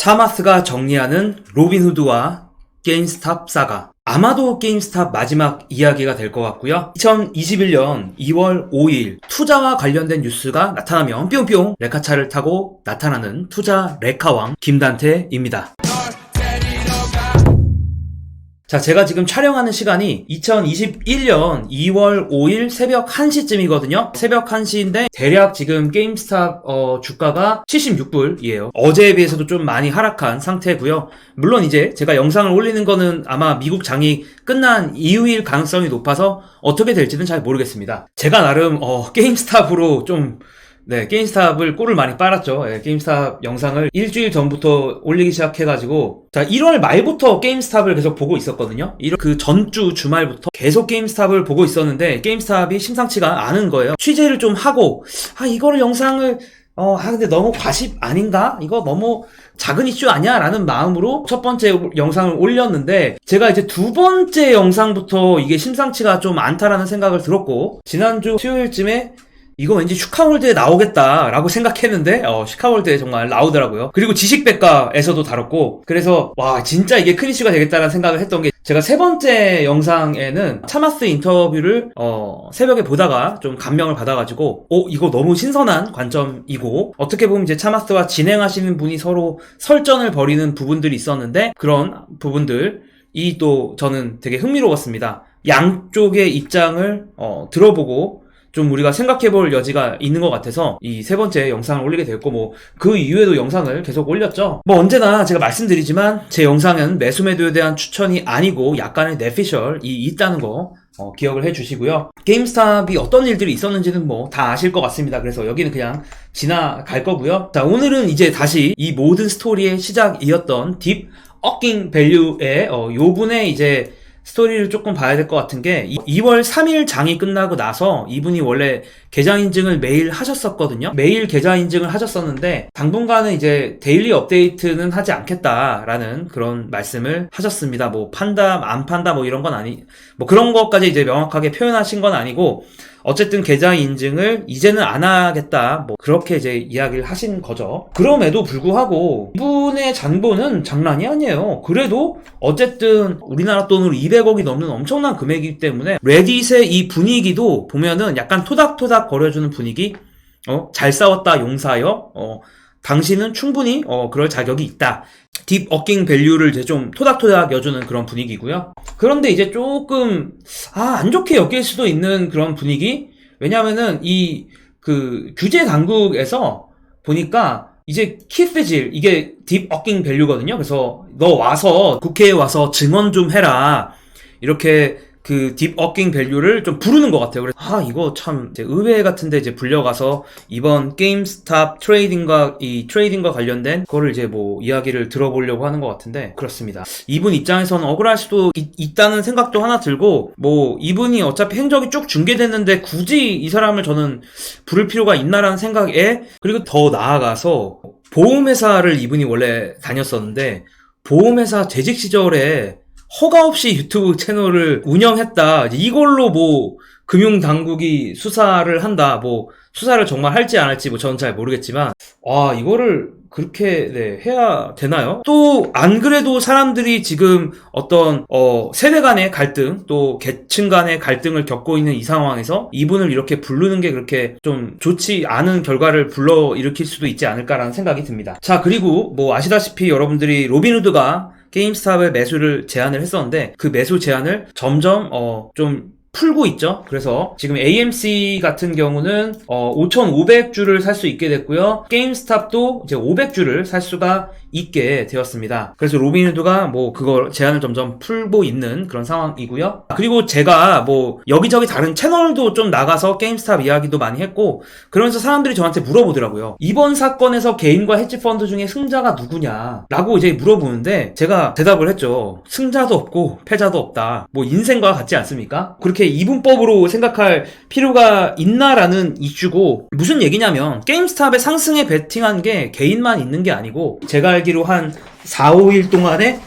차마스가 정리하는 로빈후드와 게임스탑 사가. 아마도 게임스탑 마지막 이야기가 될 것 같고요. 2021년 2월 5일 투자와 관련된 뉴스가 나타나면 뿅뿅 레카차를 타고 나타나는 투자 레카왕 김단태입니다. 자, 제가 지금 촬영하는 시간이 2021년 2월 5일 새벽 1시쯤이거든요. 새벽 1시인데 대략 지금 게임스탑 주가가 76불이에요. 어제에 비해서도 좀 많이 하락한 상태고요. 물론 이제 제가 영상을 올리는 거는 아마 미국 장이 끝난 이후일 가능성이 높아서 어떻게 될지는 잘 모르겠습니다. 제가 나름 게임스탑으로 좀 게임스탑을 꿀을 많이 빨았죠. 게임스탑 영상을 일주일 전부터 올리기 시작해가지고, 자, 1월 말부터 게임스탑을 계속 보고 있었거든요. 그 전주 주말부터 계속 게임스탑을 보고 있었는데, 게임스탑이 심상치가 않은 거예요. 취재를 좀 하고, 이거를 영상을, 근데 너무 과십 아닌가? 이거 너무 작은 이슈 아니야? 라는 마음으로 첫 번째 영상을 올렸는데, 제가 이제 두 번째 영상부터 이게 심상치가 좀 않다라는 생각을 들었고, 지난주 수요일쯤에 이거 왠지 슈카월드에 나오겠다라고 생각했는데 슈카월드에 정말 나오더라고요. 그리고 지식백과에서도 다뤘고, 그래서 와 진짜 이게 큰 이슈가 되겠다라는 생각을 했던 게, 제가 세 번째 영상에는 차마스 인터뷰를 새벽에 보다가 좀 감명을 받아가지고 이거 너무 신선한 관점이고, 어떻게 보면 이제 차마스와 진행하시는 분이 서로 설전을 벌이는 부분들이 있었는데, 그런 부분들이 또 저는 되게 흥미로웠습니다. 양쪽의 입장을 들어보고 좀 우리가 생각해볼 여지가 있는 것 같아서 이 세 번째 영상을 올리게 됐고, 그 이후에도 영상을 계속 올렸죠. 언제나 제가 말씀드리지만 제 영상은 매수 매도에 대한 추천이 아니고 약간의 뇌피셜이 있다는 거 기억을 해주시고요. 게임스탑이 어떤 일들이 있었는지는 다 아실 것 같습니다. 그래서 여기는 그냥 지나갈 거고요. 자, 오늘은 이제 다시 이 모든 스토리의 시작이었던 딥 어킹 밸류의 요분의 이제 스토리를 조금 봐야 될 것 같은 게, 2월 3일 장이 끝나고 나서 이분이 원래 계좌 인증을 매일 하셨었거든요. 매일 계좌 인증을 하셨었는데 당분간은 이제 데일리 업데이트는 하지 않겠다라는 그런 말씀을 하셨습니다. 판다 안 판다 이런 건 그런 것까지 이제 명확하게 표현하신 건 아니고, 어쨌든 계좌 인증을 이제는 안 하겠다, 그렇게 이제 이야기를 하신 거죠. 그럼에도 불구하고 이분의 잔고는 장난이 아니에요. 그래도 어쨌든 우리나라 돈으로 200억이 넘는 엄청난 금액이기 때문에 레딧의 이 분위기도 보면은 약간 토닥토닥 거려주는 분위기. 잘 싸웠다 용사여, 당신은 충분히 그럴 자격이 있다. 딥 어킹 밸류를 이제 좀 토닥토닥 여주는 그런 분위기고요. 그런데 이제 조금 안 좋게 엮일 수도 있는 그런 분위기. 왜냐면은 그 규제 당국에서 보니까 이제 키스질, 이게 딥 어킹 밸류거든요. 그래서 너 와서 국회에 와서 증언 좀 해라, 이렇게 그 딥 어킹 밸류를 좀 부르는 것 같아요. 그래서 이거 참 이제 의회 같은데 이제 불려가서 이번 게임스탑 트레이딩과 관련된 거를 이제 이야기를 들어보려고 하는 것 같은데, 그렇습니다. 이분 입장에서는 억울할 수도 있다는 생각도 하나 들고, 이분이 어차피 행적이 쭉 중계됐는데 굳이 이 사람을 저는 부를 필요가 있나라는 생각에, 그리고 더 나아가서 보험회사를 이분이 원래 다녔었는데, 보험회사 재직 시절에 허가 없이 유튜브 채널을 운영했다, 이걸로 금융당국이 수사를 한다, 수사를 정말 할지 안 할지 저는 잘 모르겠지만, 이거를 그렇게 해야 되나요? 또 안 그래도 사람들이 지금 어떤 세대 간의 갈등, 또 계층 간의 갈등을 겪고 있는 이 상황에서 이분을 이렇게 부르는 게 그렇게 좀 좋지 않은 결과를 불러일으킬 수도 있지 않을까라는 생각이 듭니다. 자, 그리고 아시다시피 여러분들이 로빈후드가 게임스탑의 매수를 제안을 했었는데, 그 매수 제안을 점점 좀 풀고 있죠. 그래서 지금 AMC 같은 경우는 5,500주를 살 수 있게 됐고요. 게임스탑도 이제 500주를 살 수가 있게 되었습니다. 그래서 로빈후드가 그걸 제한을 점점 풀고 있는 그런 상황이고요. 그리고 제가 여기저기 다른 채널도 좀 나가서 게임스탑 이야기도 많이 했고, 그러면서 사람들이 저한테 물어보더라고요. 이번 사건에서 개인과 헤지펀드 중에 승자가 누구냐 라고 이제 물어보는데, 제가 대답을 했죠. 승자도 없고 패자도 없다. 인생과 같지 않습니까? 그렇게 이분법으로 생각할 필요가 있나라는 이슈고, 무슨 얘기냐면 게임스탑의 상승에 베팅한 게 개인만 있는 게 아니고, 제가 알기로 한 4, 5일 동안에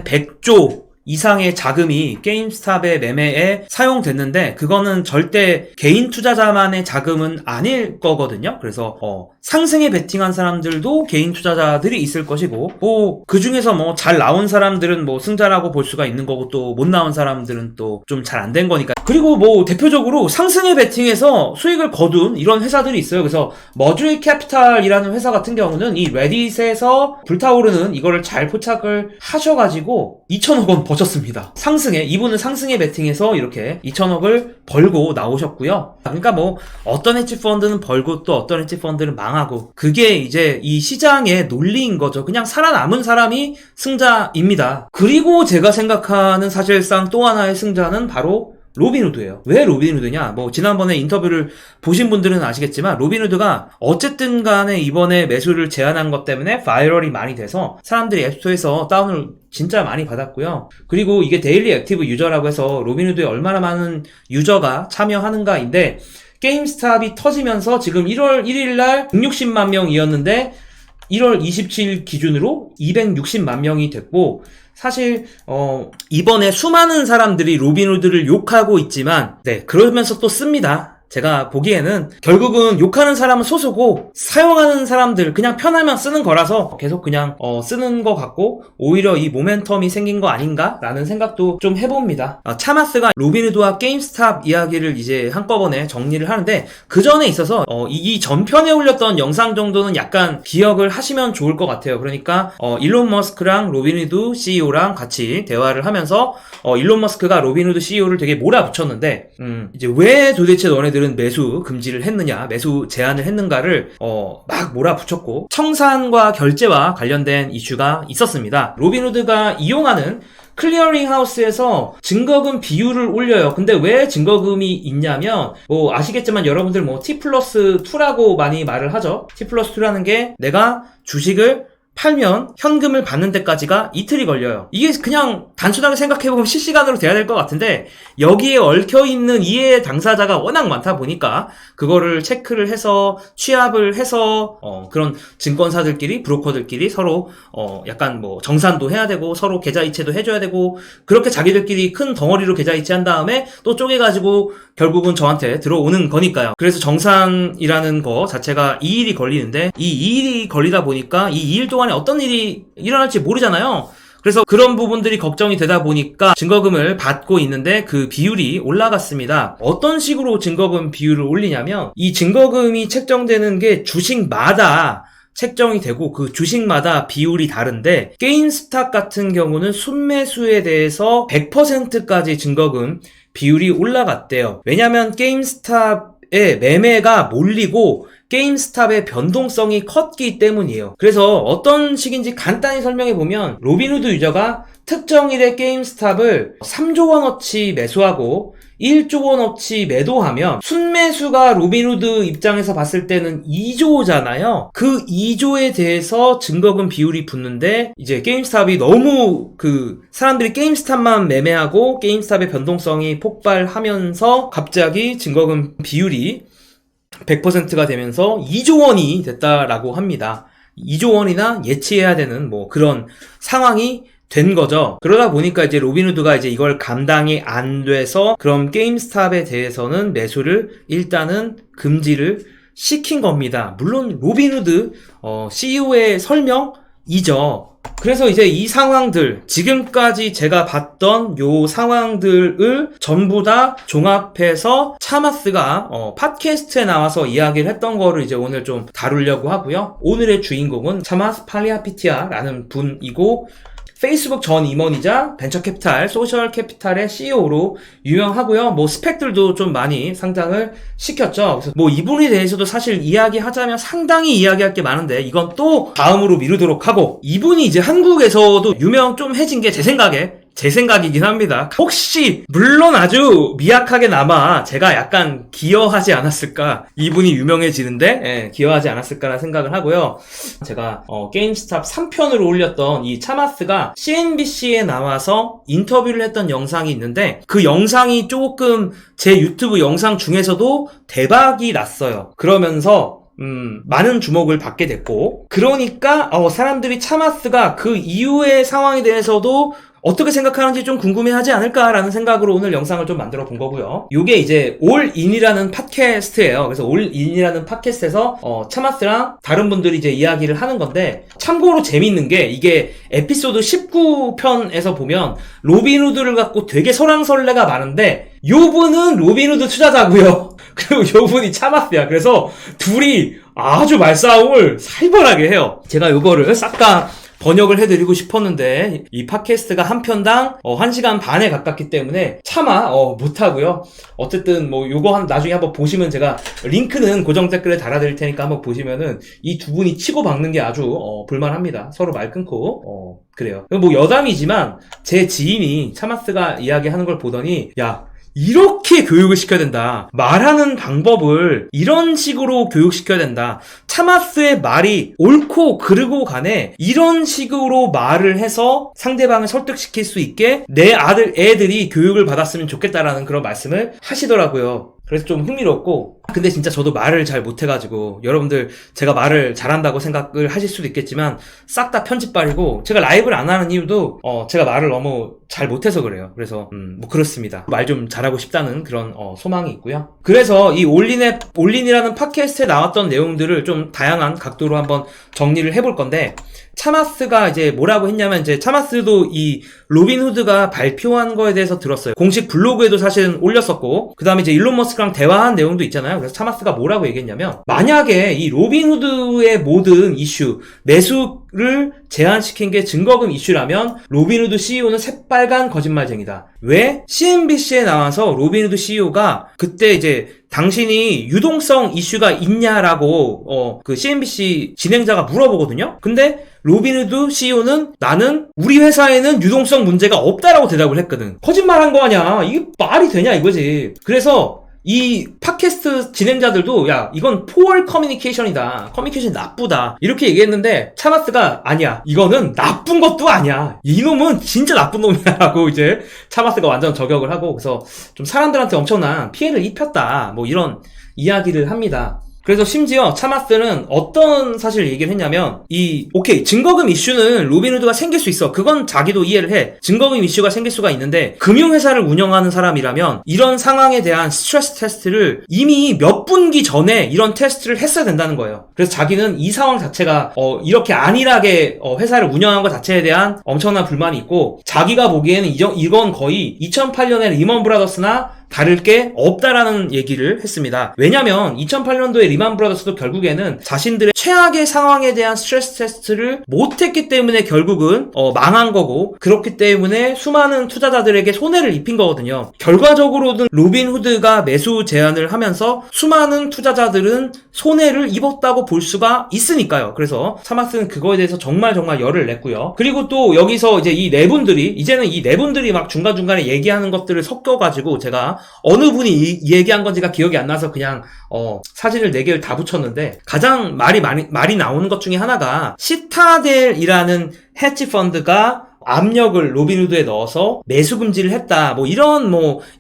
100조 이상의 자금이 게임스탑의 매매에 사용됐는데 그거는 절대 개인 투자자만의 자금은 아닐 거거든요. 그래서 상승에 베팅한 사람들도 개인 투자자들이 있을 것이고 뭐 그 중에서 뭐 잘 나온 사람들은 뭐 승자라고 볼 수가 있는 거고 또 못 나온 사람들은 또 좀 잘 안 된 거니까. 그리고 뭐 대표적으로 상승에 베팅해서 수익을 거둔 이런 회사들이 있어요. 그래서 머주리 캐피탈이라는 회사 같은 경우는 이 레딧에서 불타오르는 이거를 잘 포착을 하셔가지고 2천억 원 버셨습니다. 상승에, 이분은 상승에 베팅해서 이렇게 2천억을 벌고 나오셨고요. 그러니까 뭐 어떤 헤지펀드는 벌고 또 어떤 헤지펀드는 망하고 그게 이제 이 시장의 논리인 거죠. 그냥 살아남은 사람이 승자입니다. 그리고 제가 생각하는 사실상 또 하나의 승자는 바로 로빈후드예요. 왜 로빈후드냐? 뭐 지난번에 인터뷰를 보신 분들은 아시겠지만 로빈후드가 어쨌든 간에 이번에 매수를 제한한 것 때문에 바이럴이 많이 돼서 사람들이 앱스토어에서 다운을 진짜 많이 받았고요. 그리고 이게 데일리 액티브 유저라고 해서 로빈후드에 얼마나 많은 유저가 참여하는가인데 게임스탑이 터지면서 지금 1월 1일날 160만 명이었는데 1월 27일 기준으로 260만 명이 됐고 사실 이번에 수많은 사람들이 로빈후드를 욕하고 있지만 그러면서 또 씁니다. 제가 보기에는 결국은 욕하는 사람은 소수고 사용하는 사람들 그냥 편하면 쓰는 거라서 계속 그냥 쓰는 것 같고 오히려 이 모멘텀이 생긴 거 아닌가? 라는 생각도 좀 해봅니다. 차마스가 로빈후드와 게임스탑 이야기를 이제 한꺼번에 정리를 하는데 그 전에 있어서 이 전편에 올렸던 영상 정도는 약간 기억을 하시면 좋을 것 같아요. 그러니까 일론 머스크랑 로빈후드 CEO랑 같이 대화를 하면서 일론 머스크가 로빈후드 CEO를 되게 몰아붙였는데 이제 왜 도대체 너네들은 매수 금지를 했느냐, 매수 제한을 했는가를 막 몰아붙였고 청산과 결제와 관련된 이슈가 있었습니다. 로빈후드가 이용하는 클리어링 하우스에서 증거금 비율을 올려요. 근데 왜 증거금이 있냐면 뭐 아시겠지만 여러분들 뭐 T+2라고 많이 말을 하죠. T+2라는 게 내가 주식을 팔면 현금을 받는 데까지가 이틀이 걸려요. 이게 그냥 단순하게 생각해보면 실시간으로 돼야 될 것 같은데 여기에 얽혀있는 이해 당사자가 워낙 많다 보니까 그거를 체크를 해서 취합을 해서 그런 증권사들끼리 브로커들끼리 서로 약간 뭐 정산도 해야 되고 서로 계좌이체도 해줘야 되고 그렇게 자기들끼리 큰 덩어리로 계좌이체 한 다음에 또 쪼개가지고 결국은 저한테 들어오는 거니까요. 그래서 정산이라는 거 자체가 2일이 걸리는데 이 2일이 걸리다 보니까 이 2일 동안에 어떤 일이 일어날지 모르잖아요. 그래서 그런 부분들이 걱정이 되다 보니까 증거금을 받고 있는데 그 비율이 올라갔습니다. 어떤 식으로 증거금 비율을 올리냐면 이 증거금이 책정되는 게 주식마다 책정이 되고 그 주식마다 비율이 다른데 게임스탑 같은 경우는 순매수에 대해서 100%까지 증거금 비율이 올라갔대요. 왜냐면 게임스탑의 매매가 몰리고 게임스탑의 변동성이 컸기 때문이에요. 그래서 어떤 식인지 간단히 설명해보면 로빈후드 유저가 특정일에 게임스탑을 3조 원어치 매수하고 1조 원어치 매도하면 순매수가 로빈후드 입장에서 봤을 때는 2조잖아요. 그 2조에 대해서 증거금 비율이 붙는데 이제 게임스탑이 너무 사람들이 게임스탑만 매매하고 게임스탑의 변동성이 폭발하면서 갑자기 증거금 비율이 100%가 되면서 2조 원이 됐다라고 합니다. 2조 원이나 예치해야 되는 뭐 그런 상황이 된 거죠. 그러다 보니까 이제 로빈후드가 이제 이걸 감당이 안 돼서 그럼 게임스탑에 대해서는 매수를 일단은 금지를 시킨 겁니다. 물론 로빈후드 CEO의 설명이죠. 그래서 이제 이 상황들, 지금까지 제가 봤던 요 상황들을 전부 다 종합해서 차마스가 팟캐스트에 나와서 이야기를 했던 거를 이제 오늘 좀 다루려고 하고요. 오늘의 주인공은 차마스 팔리아피티아라는 분이고 페이스북 전 임원이자 벤처캐피탈, 소셜캐피탈의 CEO로 유명하고요. 뭐 스펙들도 좀 많이 상장을 시켰죠. 그래서 뭐 이분에 대해서도 사실 이야기하자면 상당히 이야기할 게 많은데 이건 또 다음으로 미루도록 하고 이분이 이제 한국에서도 유명 좀 해진 게 제 생각이긴 합니다. 혹시 물론 아주 미약하게나마 제가 약간 기여하지 않았을까, 이분이 유명해지는데 기여하지 않았을까라는 생각을 하고요. 제가 게임스탑 3편으로 올렸던 이 차마스가 CNBC에 나와서 인터뷰를 했던 영상이 있는데 그 영상이 조금 제 유튜브 영상 중에서도 대박이 났어요. 그러면서 많은 주목을 받게 됐고, 그러니까 사람들이 차마스가 그 이후의 상황에 대해서도 어떻게 생각하는지 좀 궁금해하지 않을까라는 생각으로 오늘 영상을 좀 만들어 본 거고요. 요게 이제 올인이라는 팟캐스트예요. 그래서 올인이라는 팟캐스트에서 차마스랑 다른 분들이 이제 이야기를 하는 건데, 참고로 재밌는 게 이게 에피소드 19편에서 보면 로빈후드를 갖고 되게 설왕설래가 많은데 요 분은 로빈후드 투자자고요. 그리고 요 분이 차마스야. 그래서 둘이 아주 말싸움을 살벌하게 해요. 제가 요거를 싹 다 번역을 해드리고 싶었는데 이 팟캐스트가 한 편당 1시간 반에 가깝기 때문에 차마 못하고요. 어쨌든 뭐 요거 나중에 한번 보시면 제가 링크는 고정 댓글에 달아드릴 테니까 한번 보시면은 이 두 분이 치고 박는 게 아주 볼만합니다. 서로 말 끊고 그래요. 뭐 여담이지만 제 지인이 차마스가 이야기하는 걸 보더니, 야, 이렇게 교육을 시켜야 된다. 말하는 방법을 이런 식으로 교육시켜야 된다. 차마스의 말이 옳고 그르고 간에 이런 식으로 말을 해서 상대방을 설득시킬 수 있게 내 애들이 교육을 받았으면 좋겠다라는 그런 말씀을 하시더라고요. 그래서 좀 흥미롭고, 근데 진짜 저도 말을 잘 못해가지고 여러분들 제가 말을 잘한다고 생각을 하실 수도 있겠지만 싹 다 편집발이고, 제가 라이브를 안 하는 이유도 제가 말을 너무 잘 못해서 그래요. 그래서 뭐 그렇습니다. 말 좀 잘하고 싶다는 그런 소망이 있고요. 그래서 이 올린이라는 팟캐스트에 나왔던 내용들을 좀 다양한 각도로 한번 정리를 해볼 건데, 차마스가 이제 뭐라고 했냐면, 이제 차마스도 이 로빈후드가 발표한 거에 대해서 들었어요. 공식 블로그에도 사실은 올렸었고, 그 다음에 이제 일론 머스크랑 대화한 내용도 있잖아요. 그래서 차마스가 뭐라고 얘기했냐면, 만약에 이 로빈후드의 모든 이슈, 매수를 제한시킨 게 증거금 이슈라면 로빈후드 CEO는 새빨간 거짓말쟁이다. 왜? CNBC에 나와서 로빈후드 CEO가 그때 이제 당신이 유동성 이슈가 있냐라고 그 CNBC 진행자가 물어보거든요. 근데 로빈후드 CEO는 나는 우리 회사에는 유동성 문제가 없다라고 대답을 했거든. 거짓말한 거 아니야. 이게 말이 되냐 이거지. 그래서 이 팟캐스트 진행자들도 야, 이건 포얼 커뮤니케이션이다. 커뮤니케이션이 나쁘다. 이렇게 얘기했는데 차마스가 아니야. 이거는 나쁜 것도 아니야. 이놈은 진짜 나쁜 놈이야. 라고 이제 차마스가 완전 저격을 하고, 그래서 좀 사람들한테 엄청난 피해를 입혔다. 뭐 이런 이야기를 합니다. 그래서 심지어 차마스는 어떤 사실을 얘기를 했냐면, 오케이, 증거금 이슈는 로빈후드가 생길 수 있어. 그건 자기도 이해를 해. 증거금 이슈가 생길 수가 있는데, 금융회사를 운영하는 사람이라면 이런 상황에 대한 스트레스 테스트를 이미 몇 분기 전에 이런 테스트를 했어야 된다는 거예요. 그래서 자기는 이 상황 자체가 이렇게 안일하게 회사를 운영한 것 자체에 대한 엄청난 불만이 있고, 자기가 보기에는 이건 거의 2008년에 리먼 브라더스나 다를 게 없다라는 얘기를 했습니다. 왜냐면 2008년도에 리만 브라더스도 결국에는 자신들의 최악의 상황에 대한 스트레스 테스트를 못했기 때문에 결국은 망한 거고, 그렇기 때문에 수많은 투자자들에게 손해를 입힌 거거든요. 결과적으로는 로빈후드가 매수 제안을 하면서 수많은 투자자들은 손해를 입었다고 볼 수가 있으니까요. 그래서 차마스는 그거에 대해서 정말 열을 냈고요. 그리고 또 여기서 이제 이 네 분들이 막 중간중간에 얘기하는 것들을 섞여가지고, 제가 어느 분이 얘기한 건지가 기억이 안 나서 그냥 사진을 4개를 다 붙였는데, 가장 말이 나오는 것 중에 하나가 시타델이라는 헤지 펀드가 압력을 로빈후드에 넣어서 매수 금지를 했다. 뭐 이런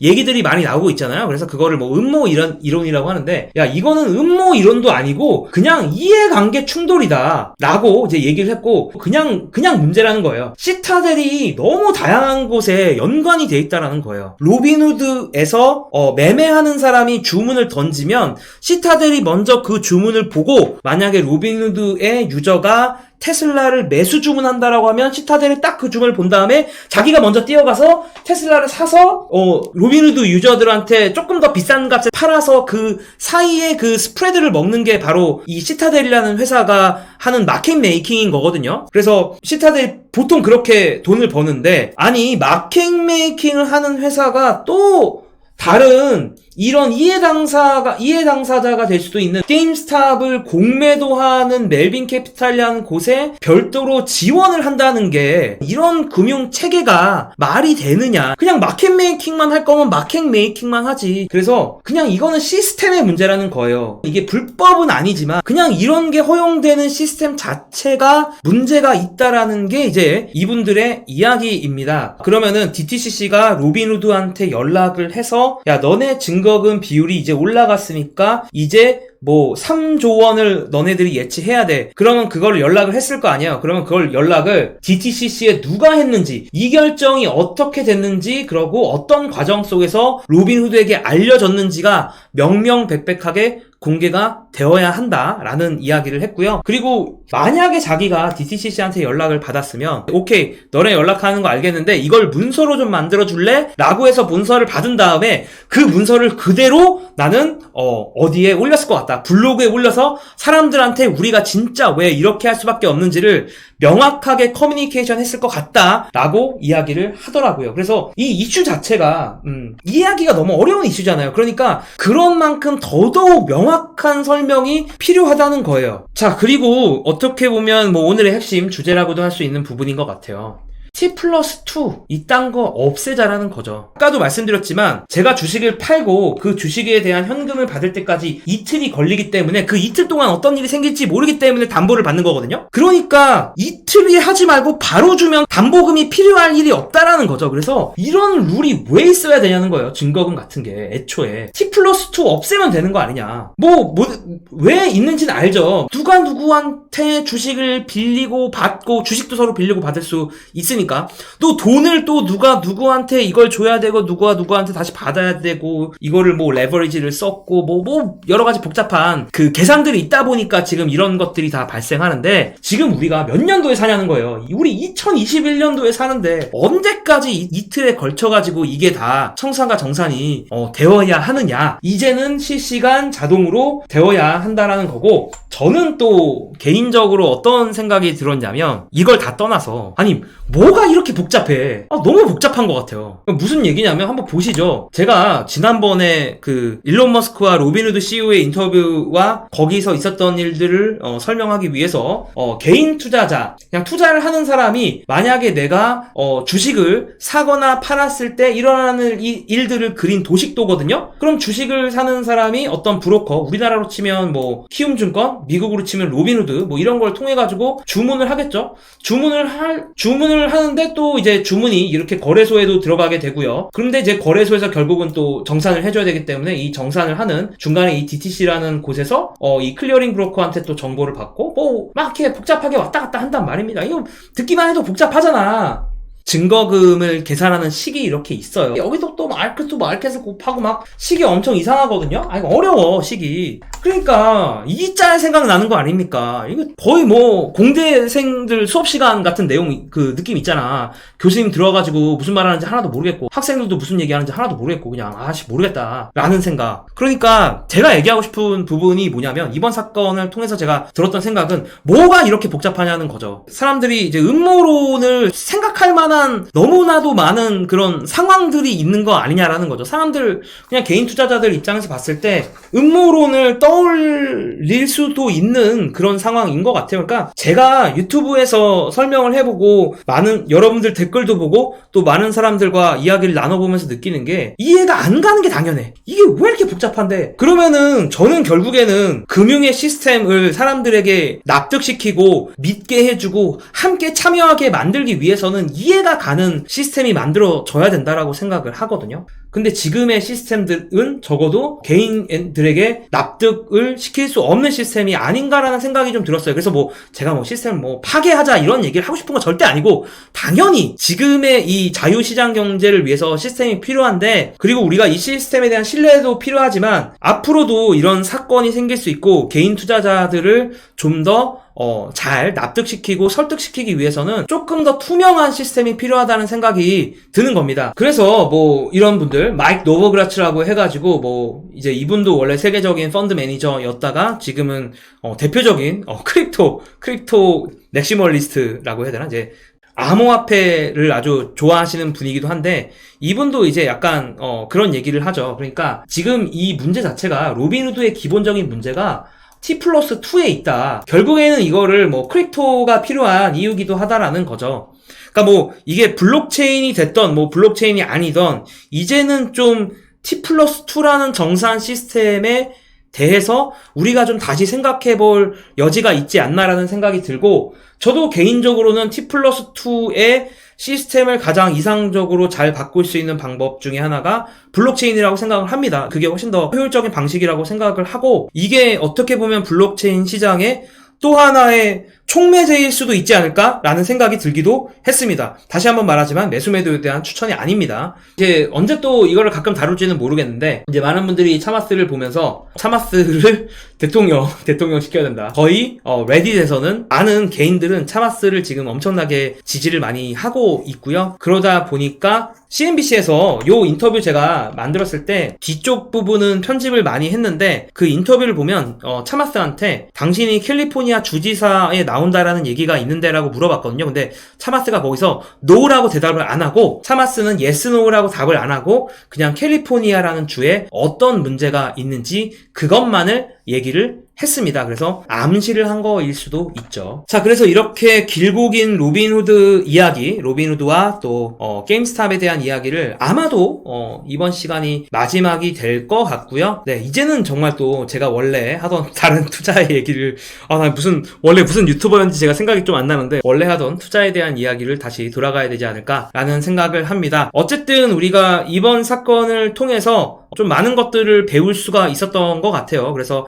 얘기들이 많이 나오고 있잖아요. 그래서 그거를 음모 이론이라고 하는데, 야, 이거는 음모 이론도 아니고 그냥 이해관계 충돌이다. 라고 이제 얘기를 했고, 그냥 문제라는 거예요. 시타델이 너무 다양한 곳에 연관이 돼 있다라는 거예요. 로빈후드에서 매매하는 사람이 주문을 던지면 시타델이 먼저 그 주문을 보고, 만약에 로빈후드의 유저가 테슬라를 매수 주문한다라고 하면 시타델이 딱 그 주문을 본 다음에 자기가 먼저 뛰어가서 테슬라를 사서 로빈후드 유저들한테 조금 더 비싼 값에 팔아서 그 사이에 그 스프레드를 먹는 게 바로 이 시타델이라는 회사가 하는 마켓 메이킹인 거거든요. 그래서 시타델이 보통 그렇게 돈을 버는데, 아니 마켓 메이킹을 하는 회사가 또 다른 이런 이해 당사자가 될 수도 있는 게임스탑을 공매도하는 멜빈 캐피탈이라는 곳에 별도로 지원을 한다는 게, 이런 금융 체계가 말이 되느냐. 그냥 마켓 메이킹만 할 거면 마켓 메이킹만 하지. 그래서 그냥 이거는 시스템의 문제라는 거예요. 이게 불법은 아니지만 그냥 이런 게 허용되는 시스템 자체가 문제가 있다라는 게 이제 이분들의 이야기입니다. 그러면은 DTCC가 로빈후드한테 연락을 해서, 야, 너네 증거금 비율이 이제 올라갔으니까 이제 뭐 3조 원을 너네들이 예치해야 돼. 그러면 그걸 연락을 했을 거 아니야. 그러면 그걸 연락을 DTCC에 누가 했는지, 이 결정이 어떻게 됐는지, 그러고 어떤 과정 속에서 로빈후드에게 알려졌는지가 명명백백하게 공개가 되어야 한다라는 이야기를 했고요. 그리고 만약에 자기가 DTCC한테 연락을 받았으면 오케이, 너네 연락하는 거 알겠는데 이걸 문서로 좀 만들어줄래? 라고 해서 문서를 받은 다음에 그 문서를 그대로 나는 어디에 올렸을 것 같다. 블로그에 올려서 사람들한테 우리가 진짜 왜 이렇게 할 수밖에 없는지를 명확하게 커뮤니케이션 했을 것 같다라고 이야기를 하더라고요. 그래서 이 이슈 자체가 이해하기가 너무 어려운 이슈잖아요. 그러니까 그런 만큼 더더욱 명확한 설명이 필요하다는 거예요. 자, 그리고 어떻게 보면 뭐 오늘의 핵심 주제라고도 할 수 있는 부분인 것 같아요. T+2 이딴 거 없애자라는 거죠. 아까도 말씀드렸지만 제가 주식을 팔고 그 주식에 대한 현금을 받을 때까지 이틀이 걸리기 때문에 그 이틀 동안 어떤 일이 생길지 모르기 때문에 담보를 받는 거거든요. 그러니까 이틀 위에 하지 말고 바로 주면 담보금이 필요할 일이 없다라는 거죠. 그래서 이런 룰이 왜 있어야 되냐는 거예요. 증거금 같은 게 애초에 T+2 없애면 되는 거 아니냐. 왜 있는지는 알죠. 누가 누구한테 주식을 빌리고 받고 주식도 서로 빌리고 받을 수 있으니까 또 돈을 또 누가 누구한테 이걸 줘야 되고 누가 누구한테 다시 받아야 되고 이거를 뭐 레버리지를 썼고 뭐 여러 가지 복잡한 그 계산들이 있다 보니까 지금 이런 것들이 다 발생하는데 지금 우리가 몇 년도에 사냐는 거예요. 우리 2021년도에 사는데 언제까지 이틀에 걸쳐가지고 이게 다 청산과 정산이 되어야 하느냐. 이제는 실시간 자동으로 되어야 한다라는 거고, 저는 또 개인적으로 어떤 생각이 들었냐면 이걸 다 떠나서 아니 뭐가 이렇게 복잡해? 너무 복잡한 것 같아요. 무슨 얘기냐면 한번 보시죠. 제가 지난번에 그 일론 머스크와 로빈후드 CEO의 인터뷰와 거기서 있었던 일들을 설명하기 위해서 개인 투자자, 그냥 투자를 하는 사람이 만약에 내가 주식을 사거나 팔았을 때 일어나는 일들을 그린 도식도거든요. 그럼 주식을 사는 사람이 어떤 브로커, 우리나라로 치면 뭐 키움증권, 미국으로 치면 로빈후드 뭐 이런 걸 통해 가지고 주문을 하겠죠. 주문을 하는데 또 이제 주문이 이렇게 거래소에도 들어가게 되고요. 그런데 이제 거래소에서 결국은 또 정산을 해줘야 되기 때문에 이 정산을 하는 중간에 이 DTC라는 곳에서 이 클리어링 브로커한테 또 정보를 받고 뭐 막 이렇게 복잡하게 왔다 갔다 한단 말입니다. 이거 듣기만 해도 복잡하잖아. 증거금을 계산하는 식이 이렇게 있어요. 여기도 또 마켓을 곱하고 막 식이 엄청 이상하거든요. 이거 어려워, 식이. 그러니까 이 짤 생각나는 거 아닙니까? 이거 거의 뭐 공대생들 수업 시간 같은 내용 그 느낌 있잖아. 교수님 들어가지고 무슨 말 하는지 하나도 모르겠고 학생들도 무슨 얘기 하는지 하나도 모르겠고 그냥 모르겠다 라는 생각. 그러니까 제가 얘기하고 싶은 부분이 뭐냐면 이번 사건을 통해서 제가 들었던 생각은 뭐가 이렇게 복잡하냐는 거죠. 사람들이 이제 음모론을 생각할 만한 너무나도 많은 그런 상황들이 있는 거 아니냐라는 거죠. 사람들 그냥 개인 투자자들 입장에서 봤을 때 음모론을 떠올릴 수도 있는 그런 상황인 것 같아요. 그러니까 제가 유튜브에서 설명을 해보고 많은 여러분들 댓글도 보고 또 많은 사람들과 이야기를 나눠보면서 느끼는 게 이해가 안 가는 게 당연해. 이게 왜 이렇게 복잡한데? 그러면은 저는 결국에는 금융의 시스템을 사람들에게 납득시키고 믿게 해주고 함께 참여하게 만들기 위해서는 이해가 가는 시스템이 만들어져야 된다라고 생각을 하거든요. 근데 지금의 시스템들은 적어도 개인들에게 납득을 시킬 수 없는 시스템이 아닌가라는 생각이 좀 들었어요. 그래서 제가 시스템을 파괴하자 이런 얘기를 하고 싶은 건 절대 아니고, 당연히 지금의 이 자유시장 경제를 위해서 시스템이 필요한데, 그리고 우리가 이 시스템에 대한 신뢰도 필요하지만 앞으로도 이런 사건이 생길 수 있고 개인 투자자들을 좀 더 잘 납득시키고 설득시키기 위해서는 조금 더 투명한 시스템이 필요하다는 생각이 드는 겁니다. 그래서 이런 분들, 마이크 노버그라츠라고 해가지고 이제 이분도 원래 세계적인 펀드 매니저였다가 지금은 대표적인 크립토 맥시멀리스트라고 해야 되나? 이제 암호화폐를 아주 좋아하시는 분이기도 한데, 이분도 이제 약간 그런 얘기를 하죠. 그러니까 지금 이 문제 자체가, 로빈후드의 기본적인 문제가 T+2에 있다. 결국에는 이거를 크립토가 필요한 이유기도 하다라는 거죠. 그러니까 이게 블록체인이 됐던 블록체인이 아니던 이제는 좀 T+2라는 정산 시스템에 대해서 우리가 좀 다시 생각해 볼 여지가 있지 않나라는 생각이 들고, 저도 개인적으로는 T+2에 시스템을 가장 이상적으로 잘 바꿀 수 있는 방법 중에 하나가 블록체인이라고 생각을 합니다. 그게 훨씬 더 효율적인 방식이라고 생각을 하고, 이게 어떻게 보면 블록체인 시장의 또 하나의 촉매제일 수도 있지 않을까라는 생각이 들기도 했습니다. 다시 한번 말하지만 매수매도에 대한 추천이 아닙니다. 이제 언제 또 이거를 가끔 다룰지는 모르겠는데, 이제 많은 분들이 차마스를 보면서 차마스를 대통령 시켜야 된다. 거의 레딧에서는 많은 개인들은 차마스를 지금 엄청나게 지지를 많이 하고 있고요. 그러다 보니까 CNBC에서 요 인터뷰 제가 만들었을 때 뒤쪽 부분은 편집을 많이 했는데, 그 인터뷰를 보면 차마스한테 당신이 캘리포니아 주지사에 나온다라는 얘기가 있는데라고 물어봤거든요. 근데 차마스가 거기서 no라고 대답을 안 하고, 차마스는 yes, no라고 답을 안 하고 그냥 캘리포니아라는 주에 어떤 문제가 있는지 그것만을 얘기를 했습니다. 그래서 암시를 한 거일 수도 있죠. 자, 그래서 이렇게 길고 긴 로빈후드 이야기, 로빈후드와 또 게임스탑에 대한 이야기를 아마도 이번 시간이 마지막이 될 것 같고요. 네, 이제는 정말 또 제가 원래 하던 다른 투자의 얘기를 나 원래 무슨 유튜버였는지 제가 생각이 좀 안 나는데, 원래 하던 투자에 대한 이야기를 다시 돌아가야 되지 않을까라는 생각을 합니다. 어쨌든 우리가 이번 사건을 통해서 좀 많은 것들을 배울 수가 있었던 것 같아요. 그래서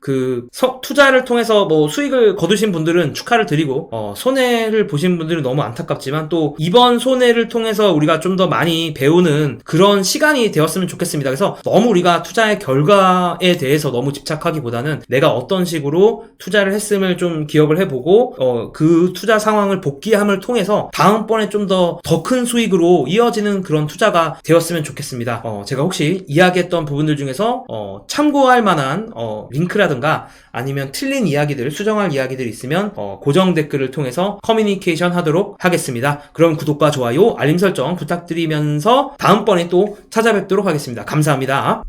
투자를 통해서 뭐 수익을 거두신 분들은 축하를 드리고, 손해를 보신 분들은 너무 안타깝지만, 또 이번 손해를 통해서 우리가 좀 더 많이 배우는 그런 시간이 되었으면 좋겠습니다. 그래서 너무 우리가 투자의 결과에 대해서 너무 집착하기보다는 내가 어떤 식으로 투자를 했음을 좀 기억을 해보고, 그 투자 상황을 복귀함을 통해서 다음번에 좀 더 큰 수익으로 이어지는 그런 투자가 되었으면 좋겠습니다. 제가 혹시 이야기했던 부분들 중에서 참고할 만한 링크라든가 아니면 틀린 이야기들, 수정할 이야기들 있으면 고정 댓글을 통해서 커뮤니케이션 하도록 하겠습니다. 그럼 구독과 좋아요, 알림 설정 부탁드리면서 다음번에 또 찾아뵙도록 하겠습니다. 감사합니다.